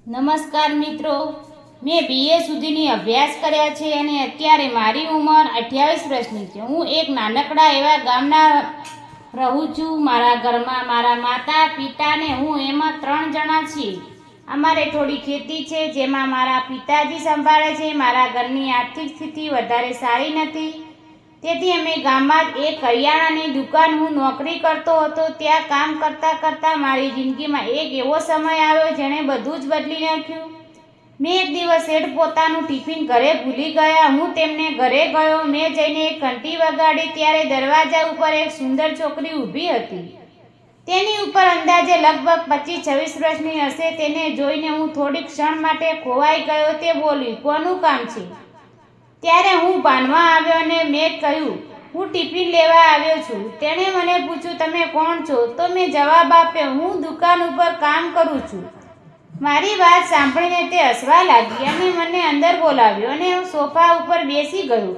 નમસ્કાર મિત્રો, મેં BA સુધીની અભ્યાસ કર્યા છે અને અત્યારે મારી ઉંમર 28 વર્ષની છે. હું એક નાનકડા એવા ગામના રહું છું. મારા ઘરમાં મારા માતા પિતા ને હું એમાં 3 જણા છીએ. અમારે થોડી ખેતી છે જેમાં મારા પિતાજી સંભાળે છે. મારા ઘરની આર્થિક સ્થિતિ વધારે સારી નથી, તેથી અમે ગામમાં જ એક કરિયાણાની દુકાન હું નોકરી કરતો હતો. ત્યાં કામ કરતાં કરતાં મારી જિંદગીમાં એક એવો સમય આવ્યો જેણે બધું જ બદલી નાખ્યું. મેં એક દિવસ શેઠ પોતાનું ટિફિન ઘરે ભૂલી ગયા. હું તેમને ઘરે ગયો. મેં જઈને એક ઘંટી વગાડી ત્યારે દરવાજા ઉપર એક સુંદર છોકરી ઊભી હતી. તેની ઉપર અંદાજે લગભગ 25-26 વર્ષની હશે. તેને જોઈને હું થોડી ક્ષણ માટે ખોવાઈ ગયો. તે બોલી, કોનું કામ છે? ત્યારે હું ભાનમાં આવ્યો અને મેં કહ્યું, હું ટિફિન લેવા આવ્યો છું. તેણે મને પૂછ્યું, તમે કોણ છો? તો મેં જવાબ આપ્યો, હું દુકાન ઉપર કામ કરું છું. મારી વાત સાંભળીને તે હસવા લાગી અને મને અંદર બોલાવ્યો અને હું સોફા ઉપર બેસી ગયો.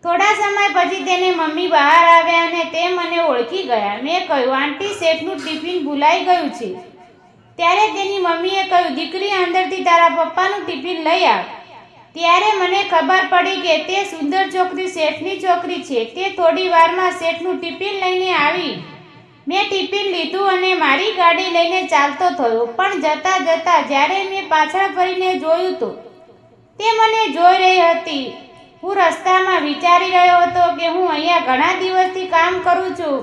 થોડા સમય પછી તેની મમ્મી બહાર આવ્યા અને તે મને ઓળખી ગયા. મેં કહ્યું, આંટી, શેઠનું ટિફિન ભૂલાઈ ગયું છે. ત્યારે તેની મમ્મીએ કહ્યું, દીકરી, અંદરથી તારા પપ્પાનું ટિફિન લઈ આવ. ત્યારે મને ખબર પડી કે તે સુંદર છોકરી શેઠની છોકરી છે. તે થોડી વારમાં શેઠનું ટિફિન લઈને આવી. મેં ટિફિન લીધું અને મારી ગાડી લઈને ચાલતો થયો. પણ જતાં જતાં જ્યારે મેં પાછળ ફરીને જોયું તો તે મને જોઈ રહી હતી. હું રસ્તામાં વિચારી રહ્યો હતો કે હું અહીંયા ઘણા દિવસથી કામ કરું છું,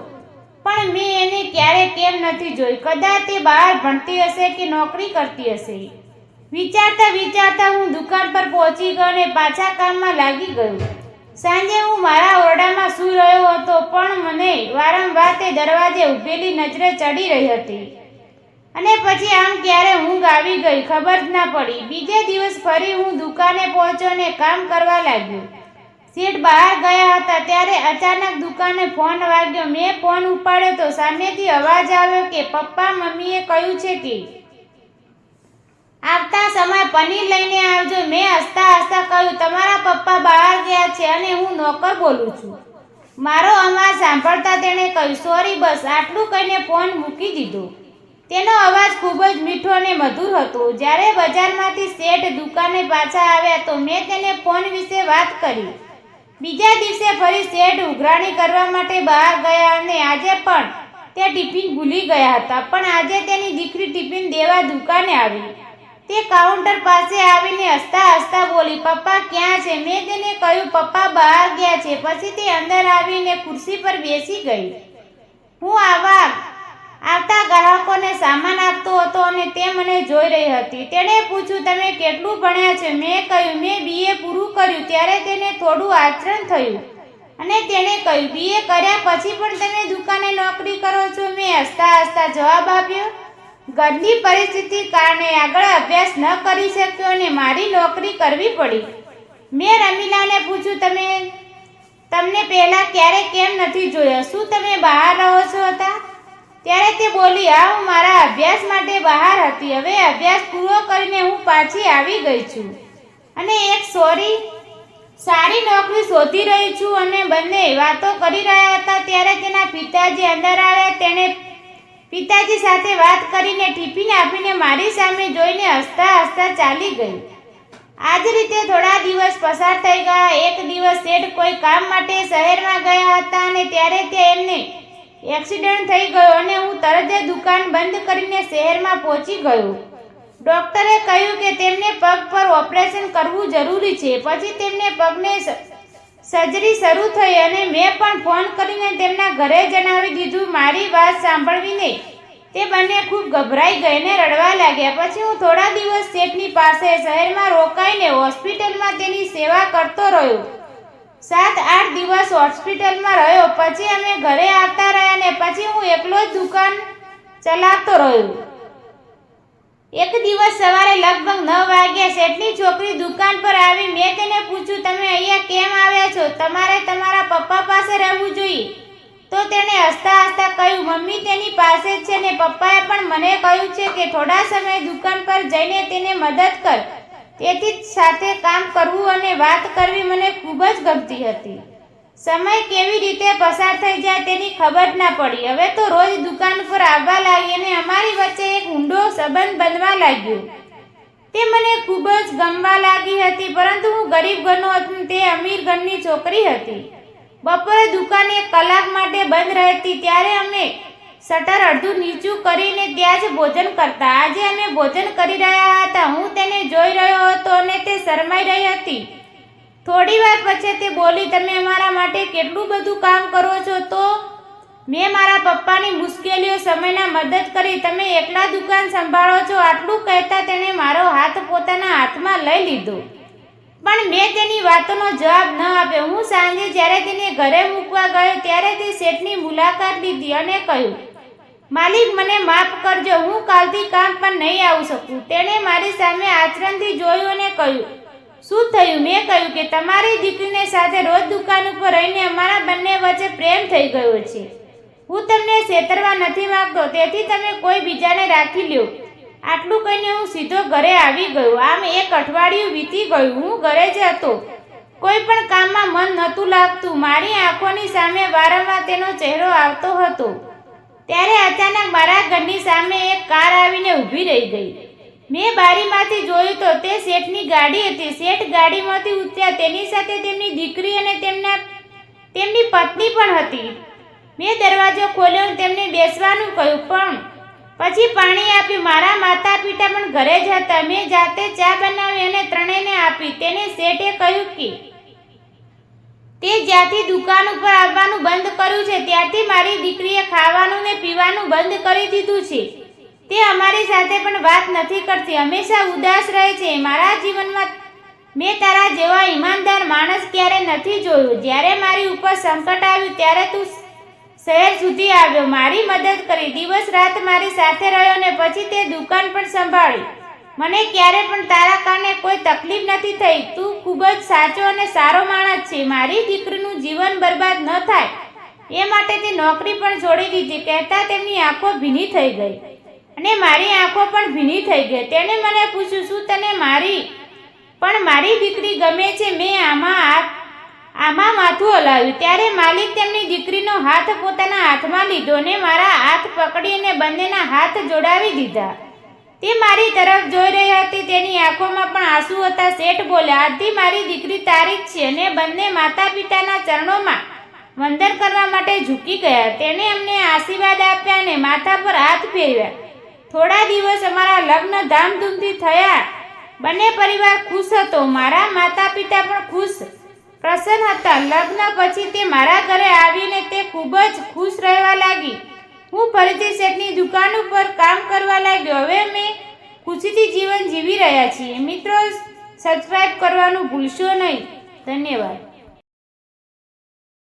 પણ મેં એને ક્યારે કેમ નથી જોઈ. કદાચ તે બહાર ભણતી હશે કે નોકરી કરતી હશે. વિચારતા વિચારતા હું દુકાન પર પહોંચી ગયો અને પાછા કામમાં લાગી ગયો. સાંજે હું મારા ઓરડામાં સૂઈ રહ્યો હતો, પણ મને વારંવાર તે દરવાજે ઊભેલી નજરે ચડી રહી હતી અને પછી આમ ક્યારે ઊંઘ આવી ગઈ ખબર જ ના પડી. બીજે દિવસ ફરી હું દુકાને પહોંચ્યો અને કામ કરવા લાગ્યો. શેઠ બહાર ગયા હતા ત્યારે અચાનક દુકાને ફોન વાગ્યો. મેં ફોન ઉપાડ્યો તો સામેથી અવાજ આવ્યો કે પપ્પા મમ્મીએ કહ્યું છે કે આવતા સમય પનીર લઈને આવજો. મેં હસતા હસતા કહ્યું, તમારા પપ્પા બહાર ગયા છે અને હું નોકર બોલું છું. મારો અવાજ સાંભળતા તેણે કહ્યું, સોરી, બસ. આટલું કહીને ફોન મૂકી દીધો. તેનો અવાજ ખૂબ જ મીઠો અને મધુર હતો. જ્યારે બજારમાંથી શેઠ દુકાને પાછા આવ્યા તો મેં તેને ફોન વિશે વાત કરી. બીજા દિવસે ફરી શેઠ ઉઘરાણી કરવા માટે બહાર ગયા અને આજે પણ તે ટિફિન ભૂલી ગયા હતા. પણ આજે તેની દીકરી ટિફિન દેવા દુકાને આવી. તે કાઉન્ટર પાસે આવીને હસતા હસતા બોલી, પપ્પા ક્યાં છે? મેં તેને કહ્યું, પપ્પા બહાર ગયા છે. પછી તે અંદર આવીને ખુરશી પર બેસી ગઈ. હું આવતા ગ્રાહકોને સામાન આપતો હતો અને તે મને જોઈ રહી હતી. તેણે પૂછ્યું, તમે કેટલું ભણ્યા છે? મેં કહ્યું, મેં BA પૂરું કર્યું. ત્યારે તેને થોડું આશ્ચર્ય થયું અને તેણે કહ્યું, BA કર્યા પછી પણ તમે દુકાને નોકરી કરો છો? મેં હસતા હસતા જવાબ આપ્યો, ઘરની પરિસ્થિતિ કારણે આગળ અભ્યાસ ન કરી શક્યો અને મારી નોકરી કરવી પડી. મેં રમીલાને પૂછ્યું, તમને પહેલાં ક્યારે કેમ નથી જોયા? શું તમે બહાર રહો છો હતા? ત્યારે તે બોલી, હા, હું મારા અભ્યાસ માટે બહાર હતી. હવે અભ્યાસ પૂરો કરીને હું પાછી આવી ગઈ છું અને એક સારી નોકરી શોધી રહી છું. અને બંને વાતો કરી રહ્યા હતા ત્યારે તેના પિતાજી અંદર આવ્યા. તેણે પિતાજી સાથે વાત કરીને ટિફિન આપીને મારી સામે જોઈને હસતા હસતા ચાલી ગઈ. આ જ રીતે થોડા દિવસ પસાર થઈ ગયા. એક દિવસ શેઠ કોઈ કામ માટે શહેરમાં ગયા હતા અને ત્યારે એમને એક્સિડન્ટ થઈ ગયો અને હું તરત જ દુકાન બંધ કરીને શહેરમાં પહોંચી ગયો. ડૉક્ટરે કહ્યું કે તેમને પગ પર ઓપરેશન કરવું જરૂરી છે. પછી તેમને પગને સર્જરી શરૂ થઈ અને મેં પણ ફોન કરીને તેમના ઘરે જણાવી દીધું. મારી વાત સાંભળીને તે બંને ખૂબ ગભરાઈ ગઈને રડવા લાગ્યા. પછી હું થોડા દિવસ શેઠની પાસે શહેરમાં રોકાઈને હોસ્પિટલમાં તેની સેવા કરતો રહ્યો. 7-8 દિવસ હોસ્પિટલમાં રહ્યો. પછી અમે ઘરે આવતા રહ્યા અને પછી હું એકલો જ દુકાન ચલાવતો રહ્યો. એક દિવસ સવારે લગભગ 9 વાગ્યે શેઠની છોકરી દુકાન પર આવી. મેં તેને પૂછ્યું, તમે અહીંયા કેમ આવ્યા છો? તમારે તમારા પપ્પા પાસે રહેવું જોઈએ. તો તેણે હસતા હસતા કહ્યું, મમ્મી તેની પાસે જ છે ને પપ્પાએ પણ મને કહ્યું છે કે થોડા સમય દુકાન પર જઈને તેને મદદ કર. તેથી જ સાથે કામ કરવું અને વાત કરવી મને ખૂબ જ ગમતી હતી. સમય કેવી રીતે પસાર થઈ જાય તેની ખબર ના પડી. હવે તો રોજ દુકાન પર આવવા લાગી અને અમારી વચ્ચે એક ઊંડો સંબંધ બનવા લાગ્યો. તે મને ખૂબ જ ગમવા લાગી હતી, પરંતુ હું ગરીબ ઘરનો હતો, તે અમીર ઘરની છોકરી હતી. બપોરે દુકાન 1 કલાક માટે બંધ રહેતી, ત્યારે અમે શટર અડધું નીચું કરીને ત્યાં જ ભોજન કરતા. આજે અમે ભોજન કરી રહ્યા હતા. હું તેને જોઈ રહ્યો હતો અને તે શરમાઈ રહી હતી. થોડી વાર પછી તે બોલી, તમે અમારા માટે કેટલું બધું કામ કરો છો. તો મેં મારા પપ્પાની મુશ્કેલીઓ સમયમાં મદદ કરી. તમે એકલા દુકાન સંભાળો છો. આટલું કહેતા તેણે મારો હાથ પોતાના હાથમાં લઈ લીધો, પણ મેં તેની વાતોનો જવાબ ન આપ્યો. હું સાંજે જ્યારે તેને ઘરે મૂકવા ગયો ત્યારે તે શેઠની મુલાકાત લીધી અને કહ્યું, માલિક, મને માફ કરજો, હું કાલથી કામ પર નહીં આવી શકું. તેણે મારી સામે આચરણથી જોયું અને કહ્યું, શું થયું? મેં કહ્યું કે તમારી દીકરીને સાથે રોજ દુકાન ઉપર રહીને અમારા બંને વચ્ચે પ્રેમ થઈ ગયો છે. હું તમને છેતરવા નથી માંગતો, તેથી તમે કોઈ બીજાને રાખી લ્યો. આટલું કહીને હું સીધો ઘરે આવી ગયો. આમ 1 અઠવાડિયું વીતી ગયું. હું ઘરે જ હતો. કોઈ પણ કામમાં મન નહોતું લાગતું. મારી આંખોની સામે વારંવાર તેનો ચહેરો આવતો હતો. ત્યારે અચાનક મારા ઘરની સામે એક કાર આવીને ઊભી રહી ગઈ. મેં બારીમાંથી જોયું તો તે શેઠની ગાડી હતી. શેઠ ગાડીમાંથી ઉતર્યા. તેની સાથે તેમની દીકરી અને તેમની પત્ની પણ હતી. મેં દરવાજો ખોલ્યો અને તેમને બેસવાનું કહ્યું, પણ પછી પાણી આપ્યું. મારા માતા પિતા પણ ઘરે જ હતા. મેં જાતે ચા બનાવી અને ત્રણેયને આપી. તેને શેઠે કહ્યું કે તે જ્યાંથી દુકાન ઉપર આવવાનું બંધ કર્યું છે ત્યારથી મારી દીકરીએ ખાવાનું ને પીવાનું બંધ કરી દીધું છે. તે અમારી સાથે પણ વાત નથી કરતી, હંમેશા ઉદાસ રહે છે. મારા જીવનમાં મેં તારા જેવા ઈમાનદાર માણસ ક્યારે નથી જોયો. જ્યારે મારી ઉપર સંકટ આવ્યું ત્યારે તું શહેર સુધી આવ્યો, મારી મદદ કરી, દિવસ રાત મારી સાથે રહ્યો ને પછી તે દુકાન પણ સંભાળી. મને ક્યારે પણ તારા કારણે કોઈ તકલીફ નથી થઈ. તું ખૂબ જ સાચો અને સારો માણસ છે. મારી દીકરીનું જીવન બરબાદ ન થાય એ માટે તે નોકરી પણ છોડી દીધી. કહેતા તેમની આંખો ભીની થઈ ગઈ અને મારી આંખો પણ ભીની થઈ ગઈ. તેણે મને પૂછ્યું, શું તને મારી દીકરી ગમે છે? મેં આમાં માથું હલાવ્યું. ત્યારે માલિક તેમની દીકરીનો હાથ પોતાના હાથમાં લીધો અને મારા હાથ પકડી અને બંનેના હાથ જોડાવી દીધા. તે મારી તરફ જોઈ રહી હતી. તેની આંખોમાં પણ આંસુ હતા. શેઠ બોલ્યા, આજથી મારી દીકરી તારી જ છે. અને બંને માતા પિતાના ચરણોમાં વંદન કરવા માટે ઝૂકી ગયા. તેણે અમને આશીર્વાદ આપ્યા અને માથા પર હાથ ફેરવ્યા. થોડા દિવસ અમારા લગ્ન ધામધૂમથી થયા. બંને પરિવાર ખુશ હતો. મારા માતા પિતા પણ પ્રસન્ન હતા. લગ્ન પછી તે મારા ઘરે આવીને તે ખૂબ જ ખુશ રહેવા લાગી. હું ફરીથી શેઠની દુકાન ઉપર કામ કરવા લાગ્યો. હવે અમે ખુશીથી જીવન જીવી રહ્યા છીએ. મિત્રો, સબસ્ક્રાઇબ કરવાનું ભૂલશો નહીં. ધન્યવાદ.